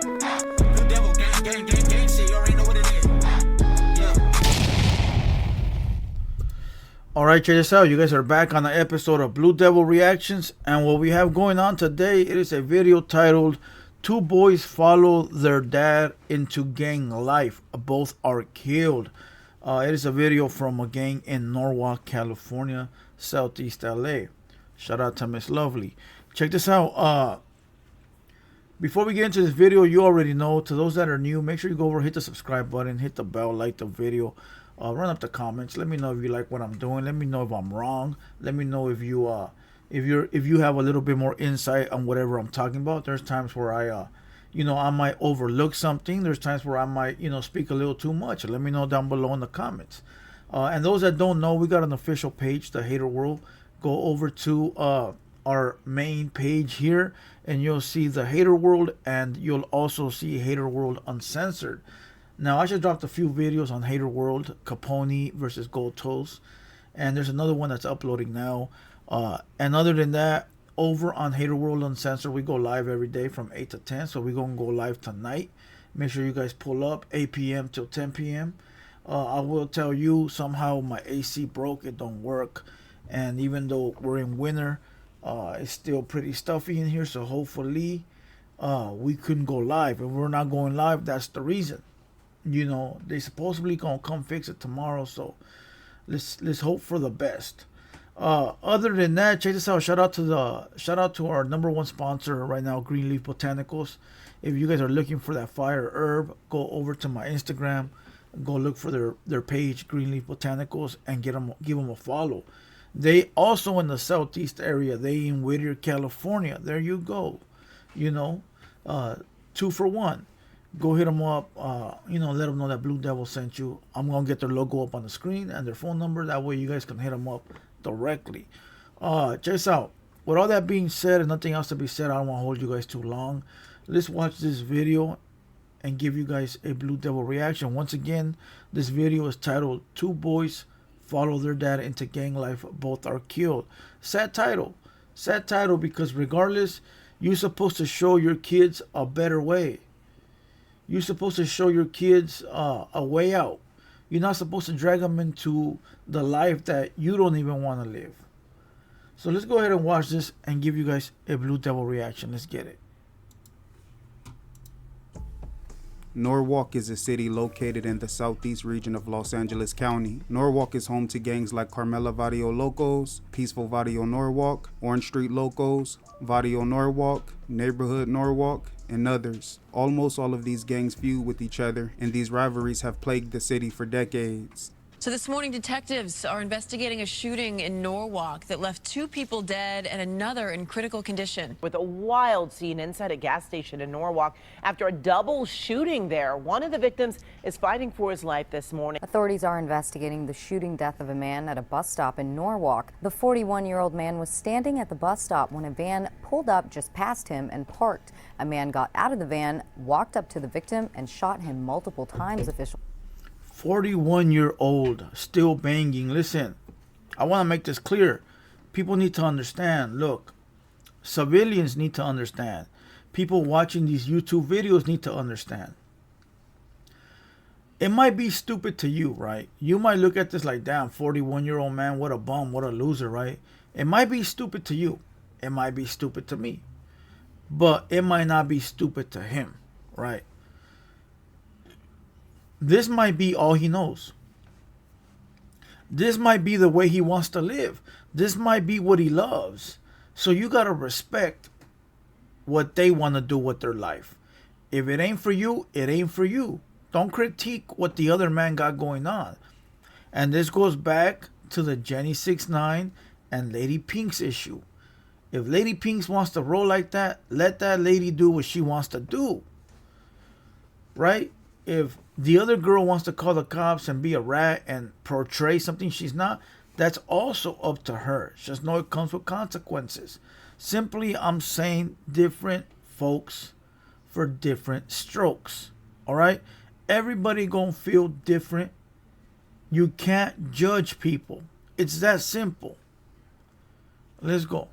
Blue Devil gang, shit, you already know what it is. Alright, check this out. You guys are back on the episode of Blue Devil Reactions, and what we have going on today, it is a video titled Two Boys Follow Their Dad into Gang Life. Both are killed. It is a video from a gang in Norwalk, California, Southeast LA. Shout out to Miss Lovely. Check this out. Before we get into this video, you already know, to those that are new, make sure you go over, hit the subscribe button, hit the bell, like the video. Run up the comments. Let me know if you like what I'm doing. Let me know if I'm wrong. Let me know if you have a little bit more insight on whatever I'm talking about. There's times where I might overlook something. There's times where I might speak a little too much. Let me know down below in the comments. And those that don't know, we got an official page, the Hater World. Go over to our main page here, and you'll see the Hater World, and you'll also see Hater World Uncensored. Now, I just dropped a few videos on Hater World, Capone versus Gold Toast, and there's another one that's uploading now. And other than that, over on Hater World Uncensored, we go live every day from 8 to 10, so we're going to go live tonight. Make sure you guys pull up, 8 p.m. till 10 p.m. I will tell you, somehow my AC broke, it don't work, and even though we're in winter, it's still pretty stuffy in here, so hopefully we couldn't go live. If we're not going live, that's the reason. They supposedly gonna come fix it tomorrow, so let's hope for the best. Other than that, check this out. Shout out to our #1 sponsor right now, Greenleaf Botanicals. If you guys are looking for that fire herb, go over to my Instagram, go look for their page, Greenleaf Botanicals, and give them a follow. They also in the southeast area. They in Whittier, California. There you go. 2 for 1. Go hit them up, let them know that Blue Devil sent you. I'm going to get their logo up on the screen and their phone number. That way you guys can hit them up directly. Check this out. With all that being said and nothing else to be said, I don't want to hold you guys too long. Let's watch this video and give you guys a Blue Devil reaction. Once again, this video is titled Two Boys Follow Their Dad into Gang Life. Both are killed. Sad title. Sad title because regardless, you're supposed to show your kids a better way. You're supposed to show your kids a way out. You're not supposed to drag them into the life that you don't even want to live. So let's go ahead and watch this and give you guys a Blue Devil reaction. Let's get it. Norwalk is a city located in the southeast region of Los Angeles County. Norwalk is home to gangs like Carmela Barrio Locos, Peaceful Barrio Norwalk, Orange Street Locos, Barrio Norwalk, Neighborhood Norwalk, and others. Almost all of these gangs feud with each other, and these rivalries have plagued the city for decades. So this morning, detectives are investigating a shooting in Norwalk that left 2 people dead and another in critical condition. With a wild scene inside a gas station in Norwalk after a double shooting there. One of the victims is fighting for his life this morning. Authorities are investigating the shooting death of a man at a bus stop in Norwalk. The 41-year-old man was standing at the bus stop when a van pulled up just past him and parked. A man got out of the van, walked up to the victim, and shot him multiple times, officials. 41-year-old still banging. Listen, I want to make this clear. People need to understand. Look, civilians need to understand. People watching these YouTube videos need to understand. It might be stupid to you, right? You might look at this like, damn, 41-year-old man, what a bum, what a loser, right? It might be stupid to you. It might be stupid to me. But it might not be stupid to him, right? This might be all he knows. This might be the way he wants to live. This might be what he loves. So you got to respect what they want to do with their life. If it ain't for you, it ain't for you. Don't critique what the other man got going on. And this goes back to the Jenny 6ix9ine and Lady Pink's issue. If Lady Pinks wants to roll like that, let that lady do what she wants to do. Right? If the other girl wants to call the cops and be a rat and portray something she's not, that's also up to her. Just know it comes with consequences. Simply, I'm saying different folks for different strokes. All right? Everybody gonna feel different. You can't judge people. It's that simple. Let's go.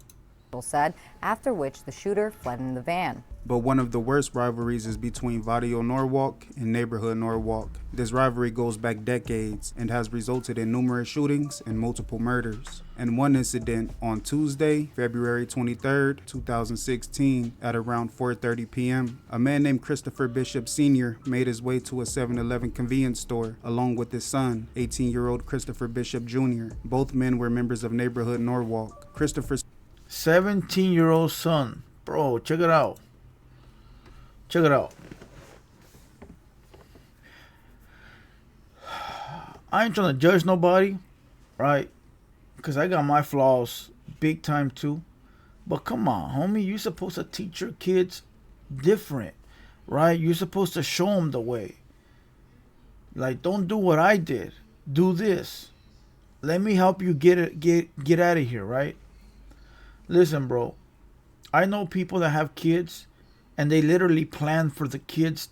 said, after which the shooter fled in the van. But one of the worst rivalries is between Barrio Norwalk and Neighborhood Norwalk. This rivalry goes back decades and has resulted in numerous shootings and multiple murders. In one incident on Tuesday, February 23rd, 2016, at around 4:30 p.m., a man named Christopher Bishop Sr. made his way to a 7-Eleven convenience store along with his son, 18-year-old Christopher Bishop Jr. Both men were members of Neighborhood Norwalk. Christopher's 17-year-old son. Bro, check it out. Check it out. I ain't trying to judge nobody, right? Because I got my flaws big time too. But come on, homie. You're supposed to teach your kids different, right? You're supposed to show them the way. Like, don't do what I did. Do this. Let me help you get out of here, right? Listen, bro. I know people that have kids and they literally plan for the kids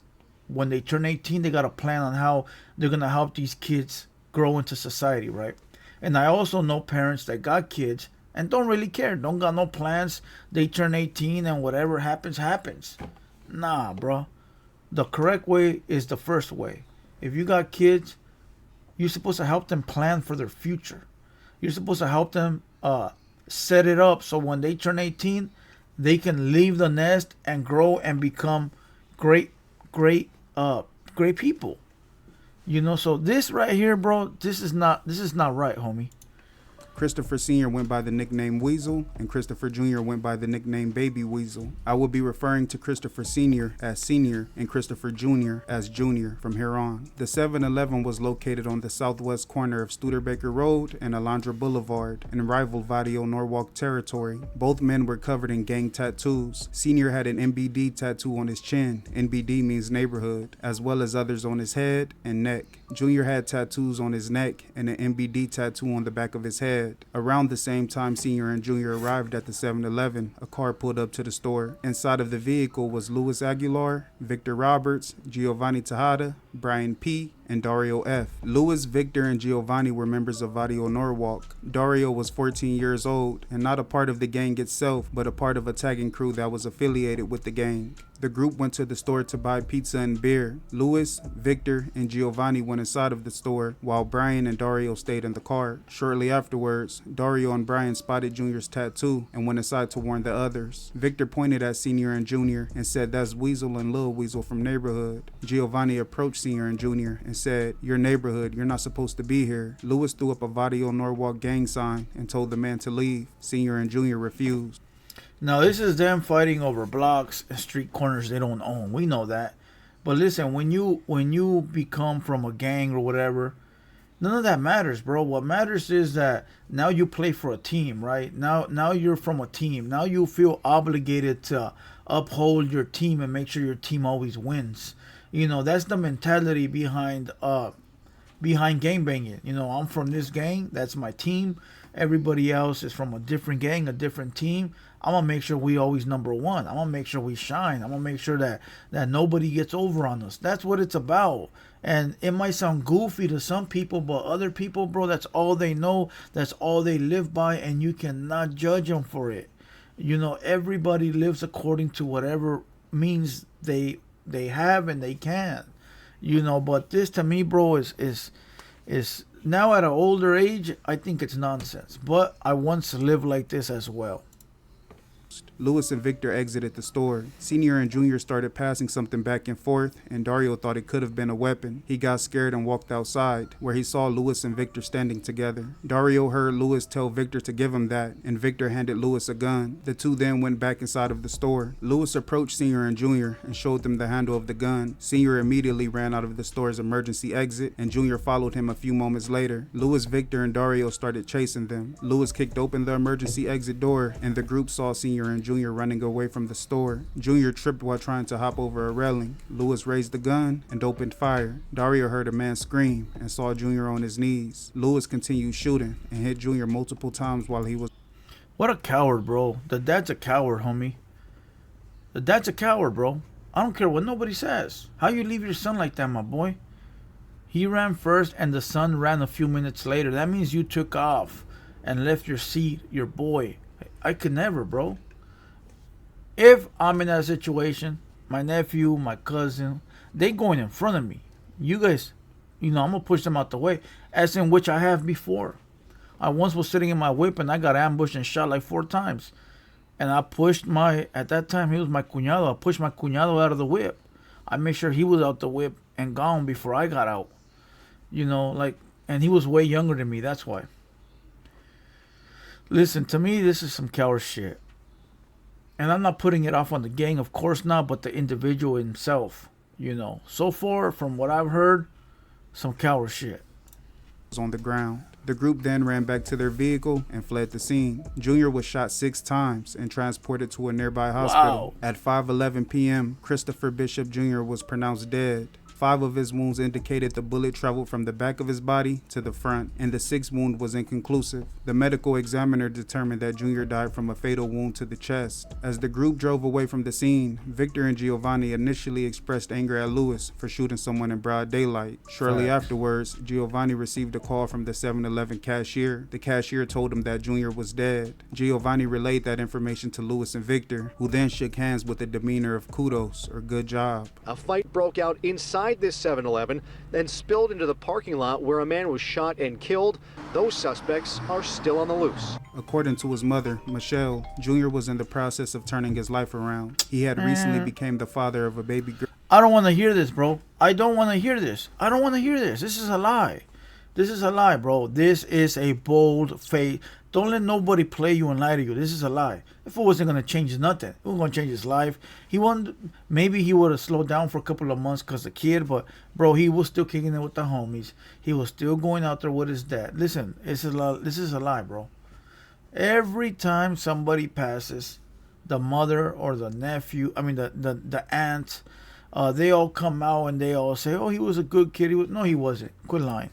when they turn 18. They got a plan on how they're going to help these kids grow into society, right? And I also know parents that got kids and don't really care. Don't got no plans. They turn 18 and whatever happens, happens. Nah, bro. The correct way is the first way. If you got kids, you're supposed to help them plan for their future. You're supposed to help them set it up so when they turn 18, they can leave the nest and grow and become great people. You know, so this right here, bro, this is not right, homie. Christopher Sr. went by the nickname Weasel, and Christopher Jr. went by the nickname Baby Weasel. I will be referring to Christopher Sr. as Senior and Christopher Jr. as Junior from here on. The 7-Eleven was located on the southwest corner of Studebaker Road and Alondra Boulevard in rival Barrio Norwalk territory. Both men were covered in gang tattoos. Senior had an NBD tattoo on his chin. NBD means neighborhood, as well as others on his head and neck. Junior had tattoos on his neck and an NBD tattoo on the back of his head. Around the same time Senior and Junior arrived at the 7-Eleven, a car pulled up to the store. Inside of the vehicle was Luis Aguilar, Victor Roberts, Giovanni Tejada, Brian P., and Dario F. Luis, Victor, and Giovanni were members of Barrio Norwalk. Dario was 14 years old and not a part of the gang itself, but a part of a tagging crew that was affiliated with the gang. The group went to the store to buy pizza and beer. Luis, Victor, and Giovanni went inside of the store, while Brian and Dario stayed in the car. Shortly afterwards, Dario and Brian spotted Junior's tattoo and went inside to warn the others. Victor pointed at Senior and Junior and said, "That's Weasel and Lil Weasel from Neighborhood." Giovanni approached Senior and Junior and said, "Your neighborhood, you're not supposed to be here." Luis threw up a Barrio Norwalk gang sign and told the man to leave. Senior and Junior refused. Now, this is them fighting over blocks and street corners they don't own. We know that. But listen, when you become from a gang or whatever, none of that matters, bro. What matters is that now you play for a team, right? Now you're from a team. Now you feel obligated to uphold your team and make sure your team always wins. You know, that's the mentality behind gangbanging. You know, I'm from this gang. That's my team. Everybody else is from a different gang, a different team. I'm going to make sure we always number one. I'm going to make sure we shine. I'm going to make sure that nobody gets over on us. That's what it's about. And it might sound goofy to some people, but other people, bro, that's all they know. That's all they live by, and you cannot judge them for it. You know, everybody lives according to whatever means they have and they can. You know, but this to me, bro, is now at an older age, I think it's nonsense. But I once lived like this as well. Luis and Victor exited the store. Senior and Junior started passing something back and forth, and Dario thought it could have been a weapon. He got scared and walked outside, where he saw Luis and Victor standing together. Dario heard Luis tell Victor to give him that, and Victor handed Luis a gun. The two then went back inside of the store. Luis approached Senior and Junior and showed them the handle of the gun. Senior immediately ran out of the store's emergency exit, and Junior followed him a few moments later. Luis, Victor, and Dario started chasing them. Luis kicked open the emergency exit door, and the group saw Senior and Junior running away from the store. Junior tripped while trying to hop over a railing. Luis raised the gun and opened fire. Dario heard a man scream and saw Junior on his knees. Luis continued shooting and hit Junior multiple times while he was... What a coward, bro. The dad's a coward, homie. The dad's a coward, bro. I don't care what nobody says. How you leave your son like that, my boy? He ran first and the son ran a few minutes later. That means you took off and left your seat, your boy. I could never, bro. If I'm in that situation, my nephew, my cousin, they going in front of me. You guys, I'm gonna push them out the way, as in which I have before. I once was sitting in my whip and I got ambushed and shot like 4 times. And I pushed at that time he was my cuñado. I pushed my cuñado out of the whip. I made sure he was out the whip and gone before I got out. And he was way younger than me, that's why. Listen, to me, this is some coward shit. And I'm not putting it off on the gang, of course not, but the individual himself, So far, from what I've heard, some coward shit. On the ground. The group then ran back to their vehicle and fled the scene. Junior was shot 6 times and transported to a nearby hospital. Wow. At 5:11 p.m., Christopher Bishop Jr. was pronounced dead. 5 of his wounds indicated the bullet traveled from the back of his body to the front, and the 6th wound was inconclusive. The medical examiner determined that Junior died from a fatal wound to the chest. As the group drove away from the scene, Victor and Giovanni initially expressed anger at Lewis for shooting someone in broad daylight. Shortly afterwards, Giovanni received a call from the 7-Eleven cashier. The cashier told him that Junior was dead. Giovanni relayed that information to Lewis and Victor, who then shook hands with a demeanor of kudos or good job. A fight broke out inside this 7-Eleven, then spilled into the parking lot where a man was shot and killed. Those suspects are still on the loose. According to his mother, Michelle, Junior was in the process of turning his life around. He had recently become the father of a baby girl. I don't want to hear this, bro. I don't want to hear this. I don't want to hear this. This is a lie. This is a lie, bro. This is a bold face. Don't let nobody play you and lie to you. This is a lie. If it wasn't going to change nothing, it wasn't going to change his life. Maybe he would have slowed down for a couple of months because the kid, but bro, he was still kicking it with the homies. He was still going out there with his dad. Listen, this is a lie, bro. Every time somebody passes, the mother or the nephew, the aunt, they all come out and they all say, oh, he was a good kid. No, he wasn't. Quit lying.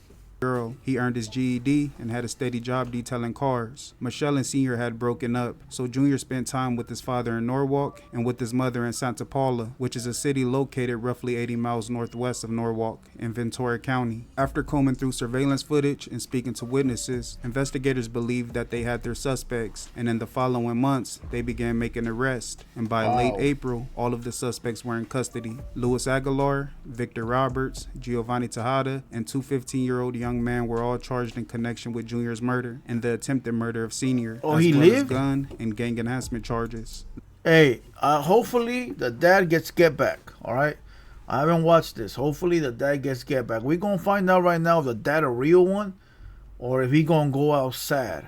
He earned his GED and had a steady job detailing cars. Michelle and Senior had broken up, so Junior spent time with his father in Norwalk and with his mother in Santa Paula, which is a city located roughly 80 miles northwest of Norwalk in Ventura County. After combing through surveillance footage and speaking to witnesses, investigators believed that they had their suspects, and in the following months, they began making arrests, and by late April, all of the suspects were in custody. Luis Aguilar, Victor Roberts, Giovanni Tejada, and 2 15-year-old young men were all charged in connection with Junior's murder and the attempted murder of Senior, as well as gun and gang enhancement charges. Hey, hopefully the dad gets get back, all right? I haven't watched this. Hopefully the dad gets get back. We're going to find out right now if the dad a real one or if he going to go out sad.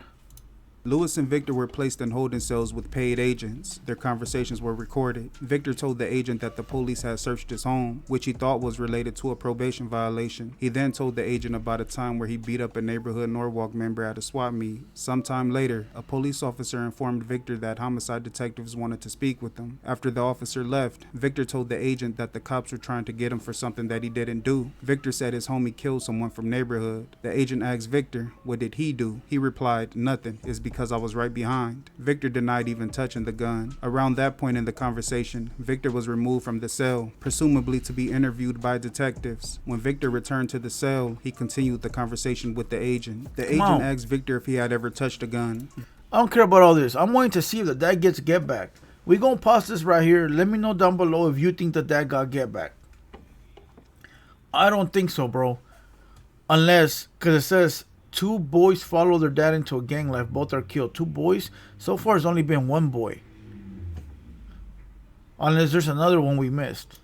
Lewis and Victor were placed in holding cells with paid agents. Their conversations were recorded. Victor told the agent that the police had searched his home, which he thought was related to a probation violation. He then told the agent about a time where he beat up a neighborhood Norwalk member at a swap meet. Sometime later, a police officer informed Victor that homicide detectives wanted to speak with him. After the officer left, Victor told the agent that the cops were trying to get him for something that he didn't do. Victor said his homie killed someone from neighborhood. The agent asked Victor, what did he do? He replied, nothing. It's because I was right behind. Victor denied even touching the gun. Around that point in the conversation, Victor was removed from the cell, presumably to be interviewed by detectives. When Victor returned to the cell, he continued the conversation with the agent. The agent asked Victor if he had ever touched a gun. I don't care about all this. I'm waiting to see if the dad gets get back. We're going to pause this right here. Let me know down below if you think the dad got get back. I don't think so, bro. Unless, because it says 2 boys follow their dad into a gang life. Both are killed. 2 boys? So far, it's only been 1 boy. Unless there's another one we missed.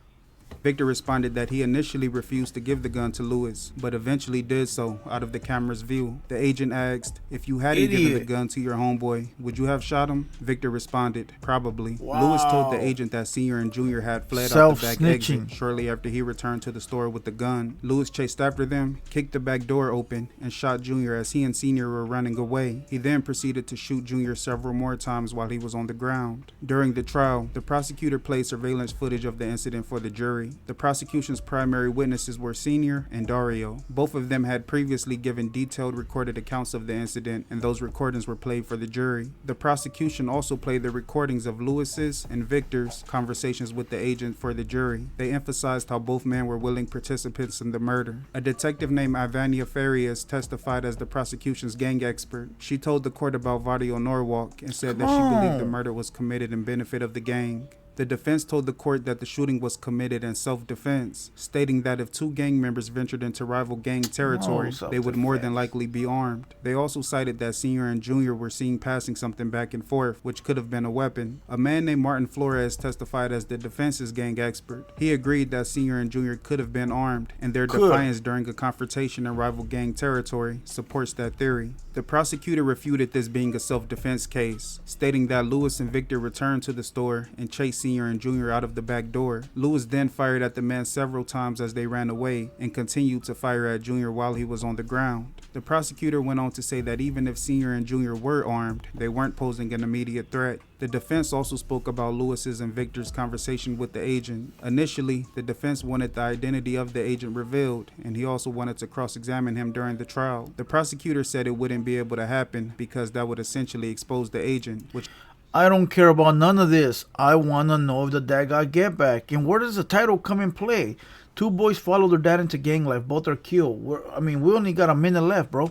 Victor responded that he initially refused to give the gun to Lewis, but eventually did so out of the camera's view. The agent asked, if you hadn't given the gun to your homeboy, would you have shot him? Victor responded, probably. Wow. Lewis told the agent that Senior and Junior had fled out the back exit shortly after he returned to the store with the gun. Lewis chased after them, kicked the back door open, and shot Junior as he and Senior were running away. He then proceeded to shoot Junior several more times while he was on the ground. During the trial, the prosecutor played surveillance footage of the incident for the jury. jury. The prosecution's primary witnesses were Senior and Dario. Both of them had previously given detailed recorded accounts of the incident, and those recordings were played for the jury. The prosecution also played the recordings of Lewis's and Victor's conversations with the agent for the jury. They emphasized how both men were willing participants in the murder. A detective named Ivania Farias testified as the prosecution's gang expert. She told the court about Vadio Norwalk and said that she believed the murder was committed in benefit of the gang. The defense told the court that the shooting was committed in self-defense, stating that if two gang members ventured into rival gang territory, they would more than likely be armed. They also cited that Senior and Junior were seen passing something back and forth, which could have been a weapon. A man named Martin Flores testified as the defense's gang expert. He agreed that Senior and Junior could have been armed, and their defiance during a confrontation in rival gang territory supports that theory. The prosecutor refuted this being a self-defense case, stating that Lewis and Victor returned to the store and chased Senior and Junior out of the back door. Lewis then fired at the men several times as they ran away and continued to fire at Junior while he was on the ground. The prosecutor went on to say that even if Senior and Junior were armed, they weren't posing an immediate threat. The defense also spoke about Lewis's and Victor's conversation with the agent. Initially, the defense wanted the identity of the agent revealed, and he also wanted to cross-examine him during the trial. The prosecutor said it wouldn't be able to happen because that would essentially expose the agent, which I don't care about none of this. I want to know if the dad got get back. And where does the title come in play? Two boys follow their dad into gang life. Both are killed. We only got a minute left, bro.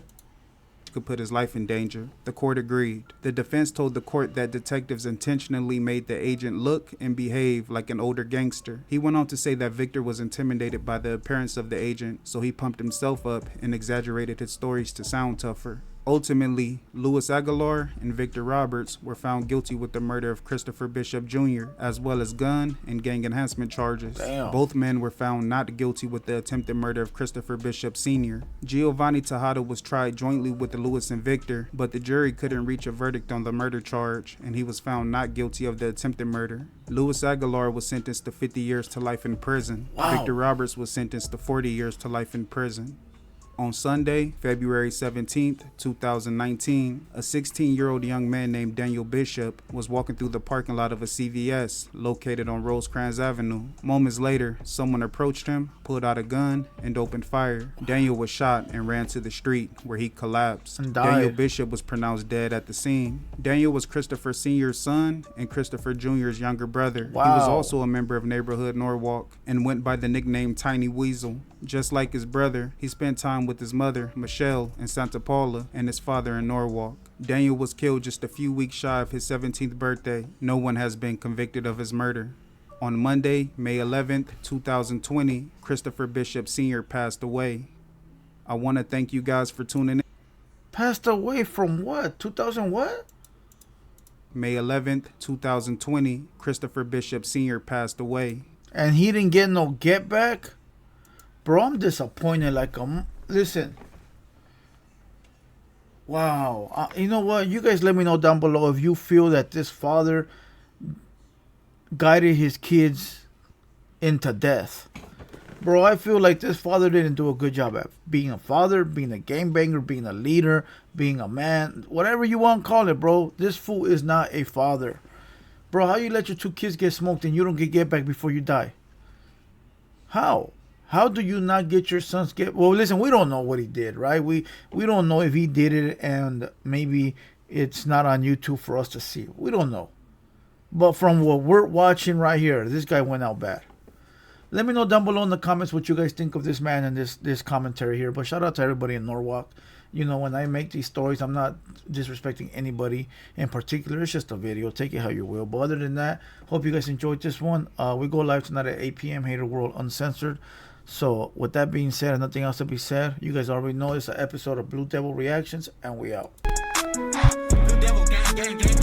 Could put his life in danger. The court agreed. The defense told the court that detectives intentionally made the agent look and behave like an older gangster. He went on to say that Victor was intimidated by the appearance of the agent, so he pumped himself up and exaggerated his stories to sound tougher. Ultimately, Louis Aguilar and Victor Roberts were found guilty with the murder of Christopher Bishop Jr., as well as gun and gang enhancement charges. Damn. Both men were found not guilty with the attempted murder of Christopher Bishop Sr. Giovanni Tejada was tried jointly with Louis and Victor, but the jury couldn't reach a verdict on the murder charge, and he was found not guilty of the attempted murder. Louis Aguilar was sentenced to 50 years to life in prison. Wow. Victor Roberts was sentenced to 40 years to life in prison. On Sunday, February 17, 2019, a 16-year-old young man named Daniel Bishop was walking through the parking lot of a CVS located on Rosecrans Avenue. Moments later, someone approached him, pulled out a gun, and opened fire. Daniel was shot and ran to the street, where he collapsed. And died. Daniel Bishop was pronounced dead at the scene. Daniel was Christopher Sr.'s son and Christopher Jr.'s younger brother. Wow. He was also a member of neighborhood Norwalk and went by the nickname Tiny Weasel. Just like his brother, he spent time with his mother, Michelle, in Santa Paula, and his father in Norwalk. Daniel was killed just a few weeks shy of his 17th birthday. No one has been convicted of his murder. On Monday, May 11th, 2020, Christopher Bishop Sr. passed away. I want to thank you guys for tuning in. Passed away from what? 2000 what? May 11th, 2020, Christopher Bishop Sr. passed away. And he didn't get no get back? Bro, I'm disappointed. Listen. Wow. You know what? You guys let me know down below if you feel that this father guided his kids into death. Bro, I feel like this father didn't do a good job at being a father, being a gangbanger, being a leader, being a man, whatever you want to call it, bro. This fool is not a father. Bro, how you let your two kids get smoked and you don't get back before you die? How? How do you not get your sons get... Well, listen, we don't know what he did, right? We don't know if he did it and maybe it's not on YouTube for us to see. We don't know. But from what we're watching right here, this guy went out bad. Let me know down below in the comments what you guys think of this man and this commentary here. But shout out to everybody in Norwalk. You know, when I make these stories, I'm not disrespecting anybody in particular. It's just a video. Take it how you will. But other than that, hope you guys enjoyed this one. We go live tonight at 8 p.m. Hater World Uncensored. So with that being said, and nothing else to be said, you guys already know it's an episode of Blue Devil Reactions, and we out. Blue Devil gang, gang, gang.